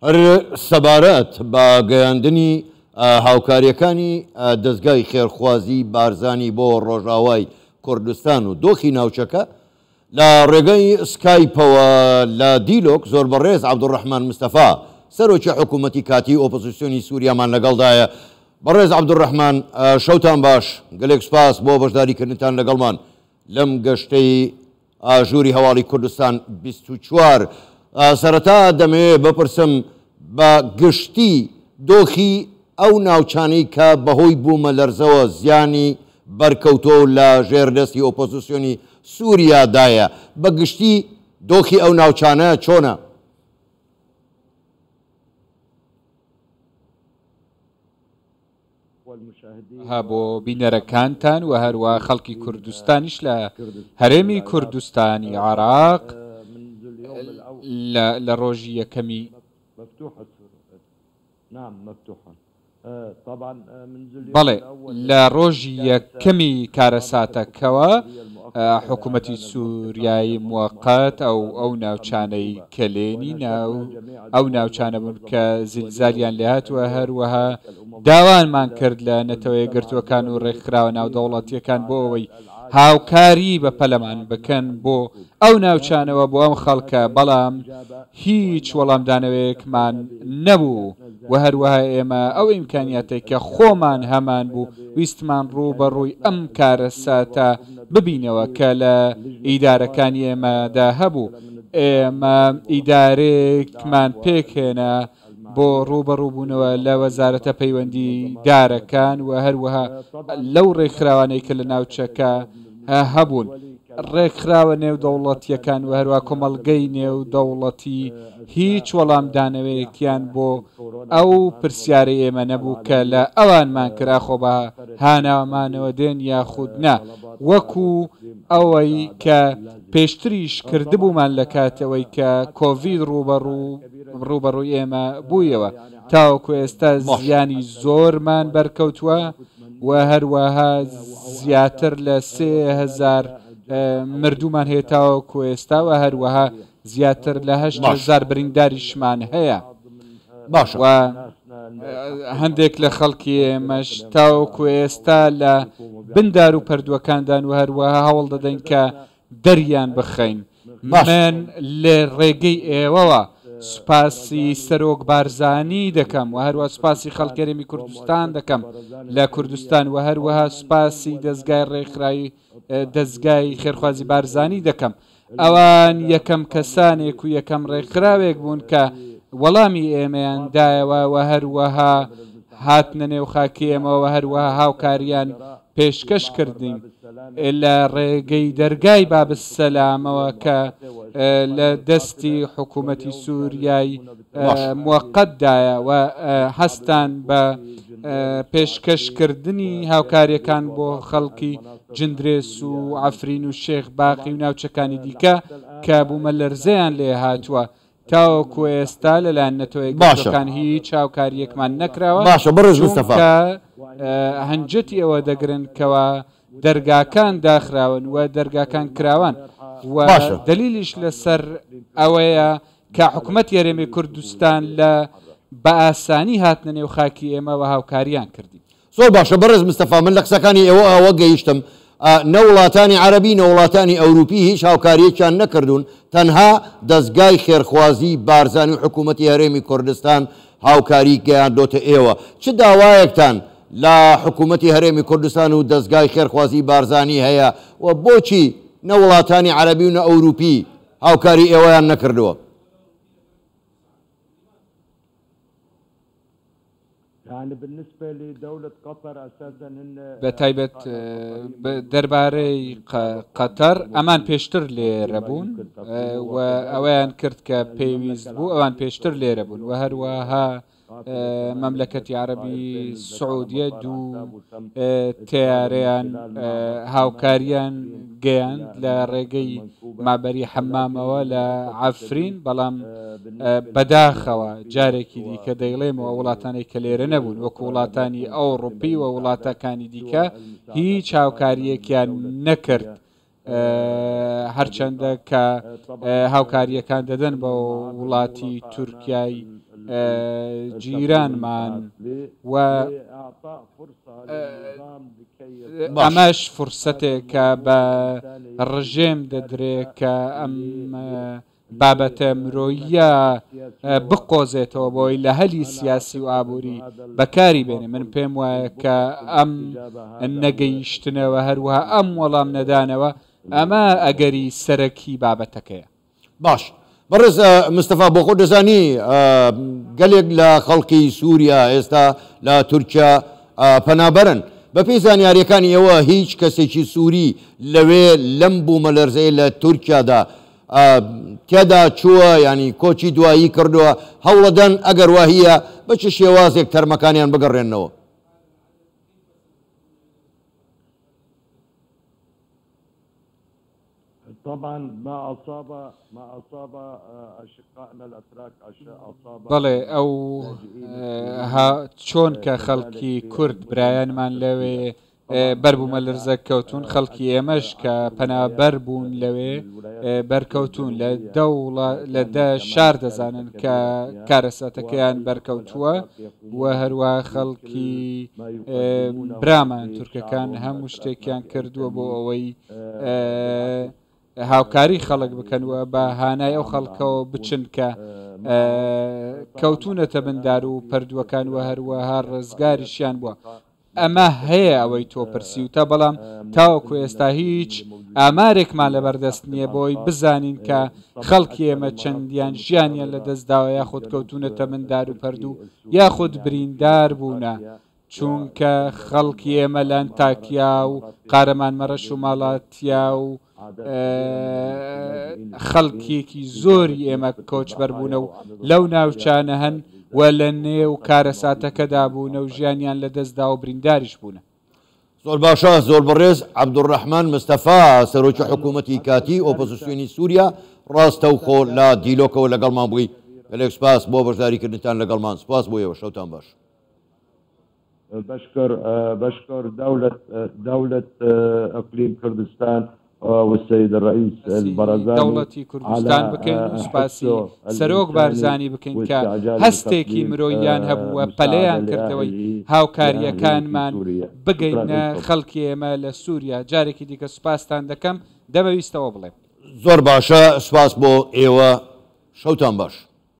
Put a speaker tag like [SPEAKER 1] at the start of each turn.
[SPEAKER 1] هەر سەبارەت بە گەیاندنی هاوکاریەکانی دەستگای خێرخوازی بارزانی بۆ ڕۆژاوای کوردستان و دۆخی ناوچەکە لە ڕێگەی سکایپەوە لە دیلۆک زۆر بەڕێز عەبدوڕەحمان مستەفا سەرۆکی حکوومەتی کاتی ئۆپۆزیسیۆنی سووریامان لەگەڵدایە. بەڕێز عەبدوڕەحمان شەوتان باش، گەلێک سپاس بۆ بەشداریکردنتان لەگەڵمان لەم گەشتەی ئاژووری هەواڵی کوردستان 24. سەرەتا دەمەوێت بپرسم بە گشتی دۆخی ئەو ناوچانەی کە بەهۆی بوومە لەرزەوە زیانی بەرکەوتۆ لە ژێردەستی ئۆپۆزیسیۆنی سووریادایە، بە گشتی دۆخی ئەو ناوچانە چۆنە؟
[SPEAKER 2] ها بۆ بینەرەکانتان و هەروە خەڵکی کوردستانیش لە هەرێمی کوردستانی عێراق لە ڕۆژی یەکەمی بەڵێ لە ڕۆژی یەکەمی کارەساتەکەوە حکوومەتی سووریایی موقت ئەو ناوچانەی کەلێنی ئەو ناوچانە بوون کە زیلزالیان لێهاتوە، هەروەها داوانمان کرد لە نەتەوەی گرتوەکان و ڕێکخراوە ناودەوڵەتیەکان بۆ ئەوەی هاوکاری بە پەلەمان بکەن بۆ ئەو ناوچانەوە بۆ ئەم خەڵکە، بەڵام هیچ وەڵامدانەوەیەکمان نەبوو و هەروەها ئێمە ئەو ئیمکانیاتێک کە خۆمان هەمان بوو ویستمان ڕوو بە ڕووی ئەم کارەساتە ببینەوە کە لە ئیدارەکانی ئێمەدا هەبوو. ئێمە ئیدارێکمان پێکهێنا بۆ ڕوبەڕووبوونەوە لە وەزارەتە پەیوەندی دارەکان و هەروەها لەو ڕێکخراوانەی کە لە ناوچەکە هەبوون، ڕێکخراوە نێودەوڵەتیەکان و هەروە کۆمەڵگەی نێودەوڵەتی هیچ وەڵامدانەوەیەکیان بۆ ئەو پرسیارەی ئێمە نەبوو کە لە ئەوانمان کرا خۆ بە هاناومانەوە دێن یاخود نا، وەکو ئەوەی کە پێشتریش کردبوومان لە کاتەوەی کە کۆڤید ڕوبەڕووی ئێمە بوویەوە، تاوەکو ئێستا زیانی زۆرمان بەرکەوتووە و هەروەها زیاتر لە 3000 مردومان هەیە تاوەکو ئێستا و هەروەها زیاتر لە 8,000 برینداریشمان هەیە.
[SPEAKER 1] باش
[SPEAKER 2] و هەندێک لە خەڵکی ئێمەش تاوەکو ئێستا لە بندار و پەردووەکاندان و هەروەها هەوڵ دەدەین کە دەریان بخەین. من لە ڕێگەی ئێوەوە سوپاسی سەرۆک بارزانی دەکەم و هەروە سوپاسی خەڵکەرێمی کوردستان دەکەم لە کوردستان و هەروەها سوپاسی دەستگای ڕێکخراوی دەستگای خێرخوازی بارزانی دەکەم. ئەوان یەکەم کەسانێک و یەکەم ڕێکخراوێک بوون کە وەڵامی ئێمەیان دایەوە و هەروەها هاتنە نێو خاکی ئێمەوە هەروەها هاوکاریان پێشکەش کردین لە ڕێگەی دەرگای بابسەلامەوە کە لە دەستی حکوومەتی سووریای موقتدایە و هەستان بە پێشکەشکردنی هاوکاریەکان بۆ خەڵکی جندرێس و عەفرین و شێخ باقی و ناوچەکانی دیکە کە بوومە لەرزەیان لێ هاتووە. تاوەکو ئێستا لەلایەن نەتەوەی گەشتەکان هیچ هاوکاریەکمان نەکراوە.
[SPEAKER 1] باشە بەڕێز مستەفا،
[SPEAKER 2] هەنجەتی ئەوە دەگرن کەوە دەرگاکان داخراون و دەرگاکان کراوان و دلیلیش لەسەر ئەوەیە کە حکوومەت یاریێمی کوردستان لە بە ئاسانی هاتنە نێو خاکی ئێمەوە هاوکاریان کردی.
[SPEAKER 1] زۆر باشە بەڕێز مستەفا، من لە قسەکانی ئەوە گەیشتم نە وڵاتانی عەرەبی نە وڵاتانی ئەوروپی هیچ هاوکاریەکیان نەکردوون، تەنها دەستگای خێرخوازی بارزانی و حکوومەتی هەرێمی کوردستان هاوکاری گەیاندۆتە ئێوە. چ داوایەکتان لە حکوومەتی هەرێمی کوردستان و دەستگای خێرخوازی بارزانی هەیە و بۆچی نە وڵاتانی عەرەبی و نە ئەوروپی هاوکاری ئێوەیان نەکردووە؟
[SPEAKER 2] بە تایبەت دەربارەی قەتەر ئەمان پێشتر لێرە بوون و ئەویان کرد کە پێویست بوو ئەوان پێشتر لێرە بوون و هەروەها مەملەکەتی عەرەبی سعودیە دوو تیارەیان هاوکاریان گەیاند لە ڕێگەی مابەری حەمامەوە لە عەفرین، بەڵام بەداخەوە جارێکی دیکە دەیڵێمەوە وڵاتانی کە لێرە نەبوون وەکو وڵاتانی ئەوڕۆپی و وڵاتەکانی دیکە هیچ هاوکاریەکیان نەکرد، هەرچەندە کە هاوکاریەکان دەدەن بە وڵاتی تورکیای جیرانمان و ئەمەش فرسەتێکە بە ڕژێم دەدرێت کە ئەم بابەتە مرۆیە بقۆزێتەوە بۆی لە هەلی سیاسی و ئابووری بەکاری بێنێ. من پێم وایە کە ئەم نەگەیشتنەوە هەروەها ئەم وەڵام نەدانەوە ئەمە ئەگەری سەرەکی بابەتەکەیە.
[SPEAKER 1] باش بەڕێز مستەفا بۆ خۆ دەزانی گەلێک لە خەڵکی سووریا ئێستا لە تورکیا پەنابەرن. بە پێی زانیاریەکانی ئێوە هیچ کەسێکی سووری لەوێ لەم بوومە لەرزەیە لە تورکیادا تێدا چووە ینی کۆچی دوایی کردووە هەوڵەدەن ئەگەر واهیە بە چ شێوازێک تەرمەکانیان بگەڕێنەوە؟
[SPEAKER 3] طبعا ما أصاب أشقائنا الأتراك أصاب
[SPEAKER 2] بەڵێ ئەو چۆن کە خەڵکی کورد برایانمان لەوێ بەربوومە لەرزە کەوتون خەڵکی ئێمەش کە پەنابەر بوون لەوێ بەرکەوتون لە شار دەزانن کە کارەساتەکەیان بەرکەوتووە و هەروە خەڵکی برامان تورکەکان هەموو شتێکیان کردووە بۆ ئەوەی هاوکاری خەڵک بکەنوە بە هانای ئەو خەڵکەوە بچن کە کەوتونەتە بندار و پەردووەکان و هەروەها ڕزگاریشیان بووە. ئەمە هەیە ئەوەی تۆ پرسیوتە بەڵام تاوەکو ئێستا هیچ ئامارێکمان لەبەردەست نییە بۆی بزانین کە خەڵکی ئێمە چەندیان ژیانیان لە دەستداوە یاخود کەوتونەتە بندار و پەردوو یاخود بریندار بوونە چونکە خەڵکی ئێمە لە ئەنتاکیا و قارەمانمەڕەش و ماڵاتیا و خەڵکێکی زۆری ئێمە کۆچبەر بوونە و لەو ناوچانە هەن و لە نێو کارەساتەکەدا بوونە و ژیانیان لە دەستدا و برینداریش بوونە.
[SPEAKER 1] زۆر باشە زۆر بەڕێز عەبدوڕەحمان مستەفا سەرۆکی حکوومەتی کاتی ئۆپۆزیسیۆنی سووریا ڕاستەوخۆ لە دیلۆکەوە لەگەڵمان بووی. گەلێک سپاس بۆ بەشداریکردنتان لەگەڵمان. سپاس بۆ ئێوە شەوتان باش.
[SPEAKER 3] بشكر دولة إقليم كردستان والسيد الرئيس البرزاني
[SPEAKER 2] دولتی کوردستان بکەین و سپاسی سەرۆک بارزانی بکەین کە هەستێکی مرۆییان هەبووە پەلەیان کردەوەی هاوکاریەکانمان بگەینە خەڵکی ئێمە لە سووریا. جارێکی دیکە سوپاسان دەکەم دەمەویستەوە بڵێم.
[SPEAKER 1] زۆر باشە سپاس بۆ ئێوە شەوتان باش.